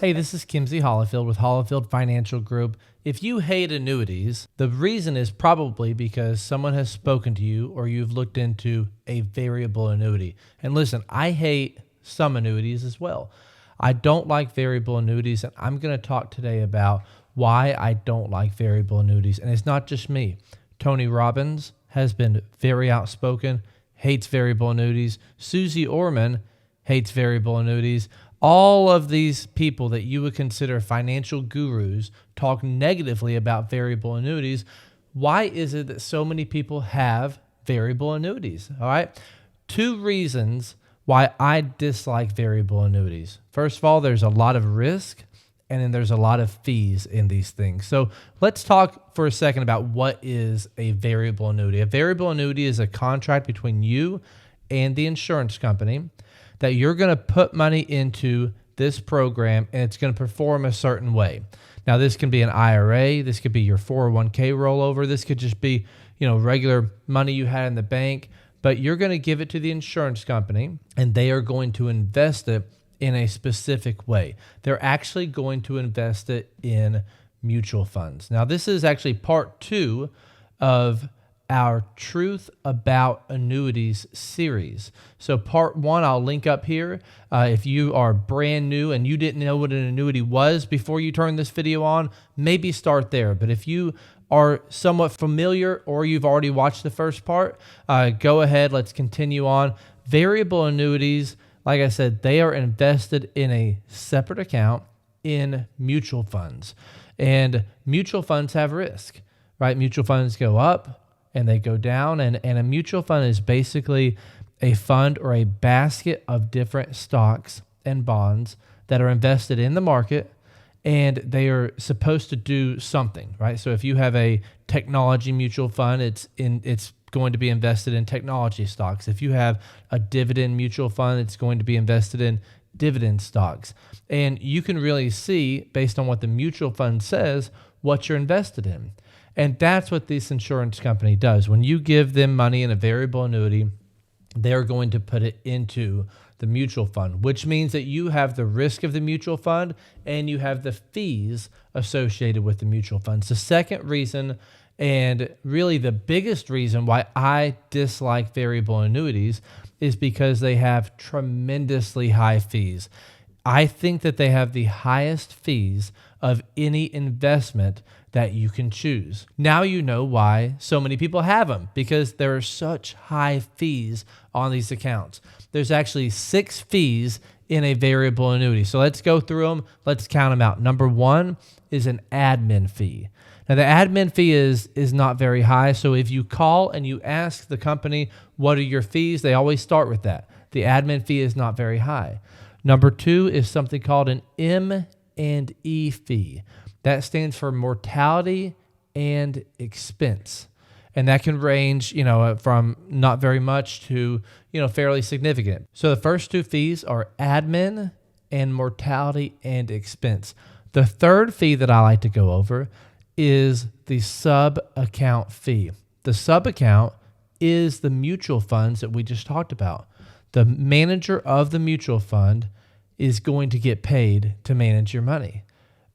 Hey, this is Kimsey Hollifield with Hollifield Financial Group. If you hate annuities, the reason is probably because someone has spoken to you or you've looked into a variable annuity. And listen, I hate some annuities as well. I don't like variable annuities, and I'm going to talk today about why I don't like variable annuities. And it's not just me. Tony Robbins has been very outspoken, hates variable annuities. Suze Orman hates variable annuities. All of these people that you would consider financial gurus talk negatively about variable annuities. Why is it that so many people have variable annuities? All right. Two reasons why I dislike variable annuities. First of all, there's a lot of risk, and then there's a lot of fees in these things. So let's talk for a second about what is a variable annuity. A variable annuity is a contract between you and the insurance company that you're going to put money into this program and it's going to perform a certain way. Now, this can be an IRA, this could be your 401k rollover, this could just be, regular money you had in the bank, but you're going to give it to the insurance company and they are going to invest it in a specific way. They're actually going to invest it in mutual funds. Now, this is actually part 2 of our Truth About Annuities series. So part 1, I'll link up here. If you are brand new and you didn't know what an annuity was before you turned this video on, maybe start there. But if you are somewhat familiar or you've already watched the first part, go ahead, let's continue on. Variable annuities, like I said, they are invested in a separate account in mutual funds. And mutual funds have risk, right? Mutual funds go up and they go down, and a mutual fund is basically a fund or a basket of different stocks and bonds that are invested in the market, and they are supposed to do something, right? So if you have a technology mutual fund, it's going to be invested in technology stocks. If you have a dividend mutual fund, it's going to be invested in dividend stocks. And you can really see, based on what the mutual fund says, what you're invested in. And that's what this insurance company does. When you give them money in a variable annuity, they're going to put it into the mutual fund, which means that you have the risk of the mutual fund and you have the fees associated with the mutual funds. The second reason, and really the biggest reason why I dislike variable annuities, is because they have tremendously high fees. I think that they have the highest fees of any investment that you can choose. Now you know why so many people have them, because there are such high fees on these accounts. There's actually 6 fees in a variable annuity. So let's go through them. Let's count them out. Number 1 is an admin fee. Now, the admin fee is not very high. So if you call and you ask the company, what are your fees? They always start with that. The admin fee is not very high. Number 2 is something called an M&E fee. That stands for mortality and expense. And that can range, from not very much to, fairly significant. So the first 2 fees are admin and mortality and expense. The third fee that I like to go over is the sub-account fee. The sub-account is the mutual funds that we just talked about. The manager of the mutual fund is going to get paid to manage your money.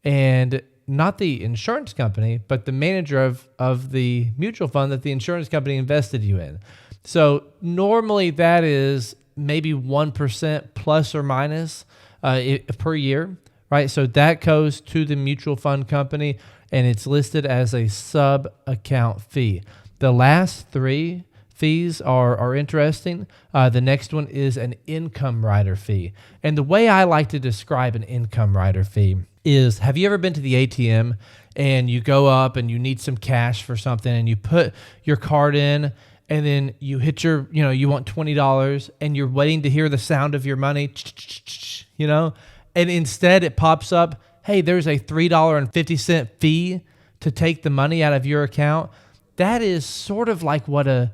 And not the insurance company, but the manager of the mutual fund that the insurance company invested you in. So normally that is maybe 1% plus or minus per year, right? So that goes to the mutual fund company and it's listed as a sub-account fee. The last 3 fees are interesting. The next one is an income rider fee. And the way I like to describe an income rider fee is, have you ever been to the ATM and you go up and you need some cash for something and you put your card in and then you hit your, you want $20 and you're waiting to hear the sound of your money, and instead it pops up, hey, there's a $3.50 fee to take the money out of your account. That is sort of like what an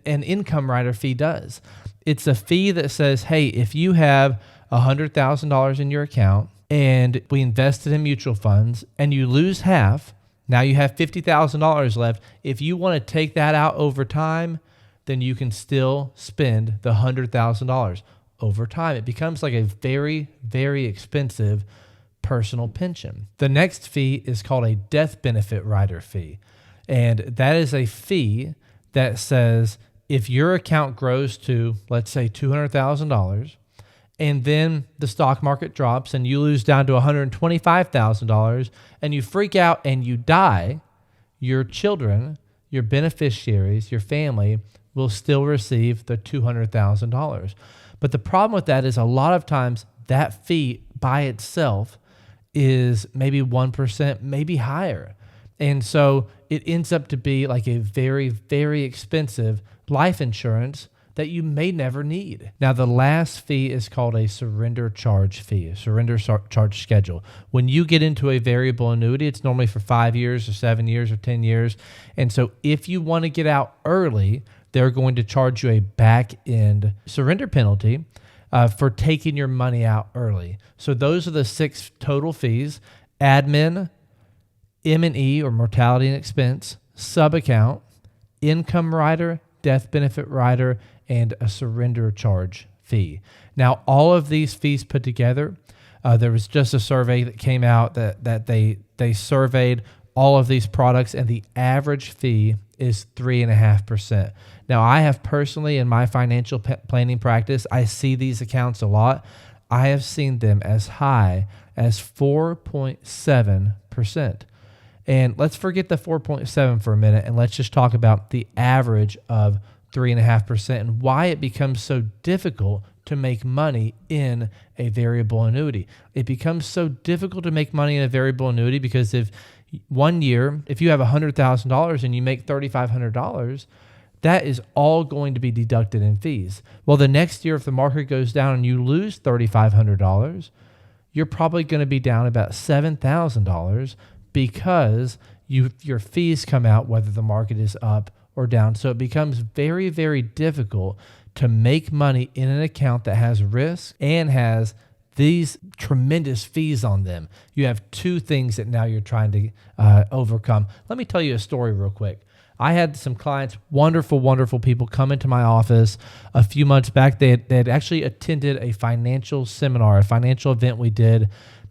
income rider fee does. It's a fee that says, hey, if you have $100,000 in your account and we invested in mutual funds and you lose half, now you have $50,000 left. If you want to take that out over time, then you can still spend the $100,000 over time. It becomes like a very, very expensive personal pension. The next fee is called a death benefit rider fee. And that is a fee that says if your account grows to, let's say, $200,000, and then the stock market drops and you lose down to $125,000 and you freak out and you die, your children, your beneficiaries, your family will still receive the $200,000. But the problem with that is a lot of times that fee by itself is maybe 1%, maybe higher. And so it ends up to be like a very, very expensive life insurance that you may never need. Now, the last fee is called a surrender charge fee, a surrender charge schedule. When you get into a variable annuity, it's normally for 5 years or 7 years or 10 years. And so if you want to get out early, they're going to charge you a back-end surrender penalty for taking your money out early. So those are the 6 total fees: admin, M&E or mortality and expense, sub-account, income rider, death benefit rider, and a surrender charge fee. Now, all of these fees put together, there was just a survey that came out that they surveyed all of these products, and the average fee is 3.5%. Now, I have personally in my financial planning practice, I see these accounts a lot. I have seen them as high as 4.7%. And let's forget the 4.7 for a minute, and let's just talk about the average of 3.5% and why it becomes so difficult to make money in a variable annuity. It becomes so difficult to make money in a variable annuity because if one year, if you have $100,000 and you make $3,500, that is all going to be deducted in fees. Well, the next year, if the market goes down and you lose $3,500, you're probably going to be down about $7,000 because your fees come out whether the market is up or down. So it becomes very, very difficult to make money in an account that has risk and has these tremendous fees on them. You have 2 things that now you're trying to overcome. Let me tell you a story real quick. I had some clients, wonderful, wonderful people, come into my office a few months back. They had actually attended a financial seminar, a financial event we did,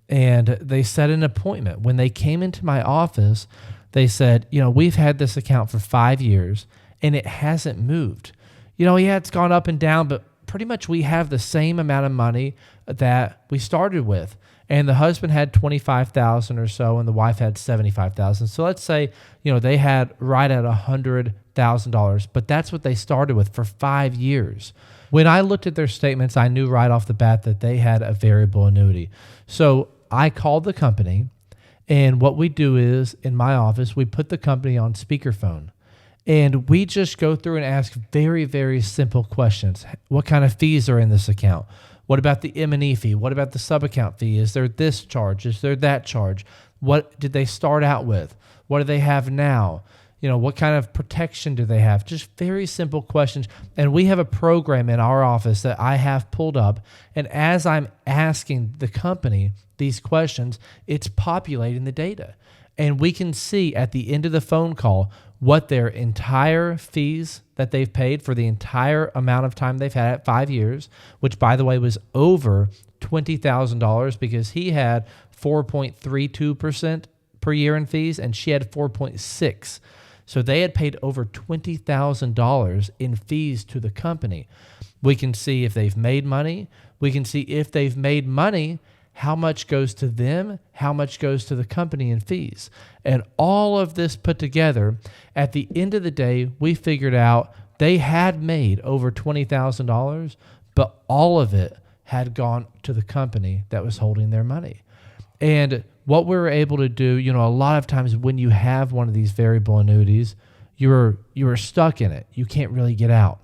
and they set an appointment. When they came into my office, they said, we've had this account for 5 years and it hasn't moved. Yeah, it's gone up and down, but pretty much we have the same amount of money that we started with. And the husband had $25,000 or so and the wife had $75,000. So let's say, they had right at $100,000, but that's what they started with for 5 years. When I looked at their statements, I knew right off the bat that they had a variable annuity. So I called the company. And what we do is, in my office, we put the company on speakerphone. And we just go through and ask very, very simple questions. What kind of fees are in this account? What about the M&E fee? What about the sub-account fee? Is there this charge? Is there that charge? What did they start out with? What do they have now? What kind of protection do they have? Just very simple questions. And we have a program in our office that I have pulled up. And as I'm asking the company these questions, it's populating the data. And we can see at the end of the phone call what their entire fees that they've paid for the entire amount of time they've had at 5 years, which, by the way, was over $20,000 because he had 4.32% per year in fees and she had 4.6%. So they had paid over $20,000 in fees to the company. We can see if they've made money. We can see if they've made money, how much goes to them, how much goes to the company in fees. And all of this put together, at the end of the day, we figured out they had made over $20,000, but all of it had gone to the company that was holding their money. And what we were able to do, a lot of times when you have one of these variable annuities, you're stuck in it. You can't really get out.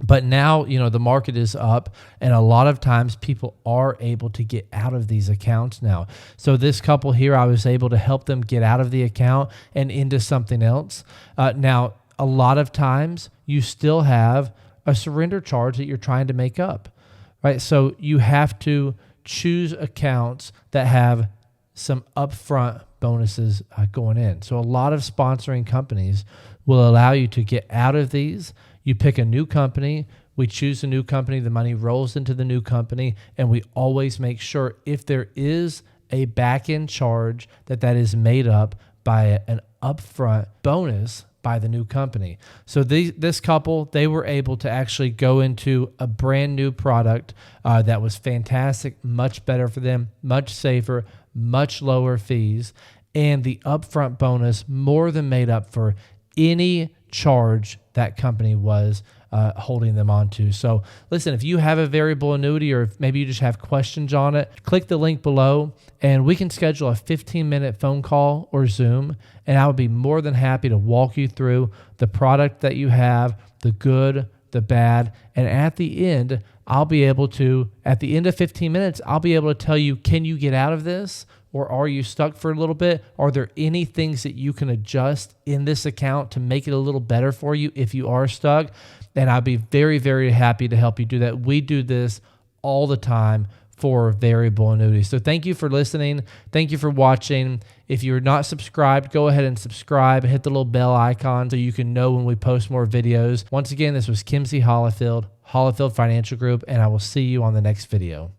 But now, the market is up, and a lot of times people are able to get out of these accounts now. So this couple here, I was able to help them get out of the account and into something else. Now, a lot of times you still have a surrender charge that you're trying to make up, right? So you have to choose accounts that have some upfront bonuses going in. So a lot of sponsoring companies will allow you to get out of these. You pick a new company, we choose a new company, the money rolls into the new company, and we always make sure if there is a back-end charge that is made up by an upfront bonus by the new company. So this couple, they were able to actually go into a brand new product that was fantastic, much better for them, much safer, much lower fees, and the upfront bonus more than made up for any charge that company was holding them onto. So listen, if you have a variable annuity or if maybe you just have questions on it, click the link below and we can schedule a 15-minute phone call or Zoom, and I would be more than happy to walk you through the product that you have, the good, the bad, and at the end, at the end of 15 minutes, I'll be able to tell you, can you get out of this? Or are you stuck for a little bit? Are there any things that you can adjust in this account to make it a little better for you if you are stuck? And I'd be very, very happy to help you do that. We do this all the time for variable annuities. So thank you for listening. Thank you for watching. If you're not subscribed, go ahead and subscribe and hit the little bell icon so you can know when we post more videos. Once again, this was Kimsey Hollifield, Hollifield Financial Group, and I will see you on the next video.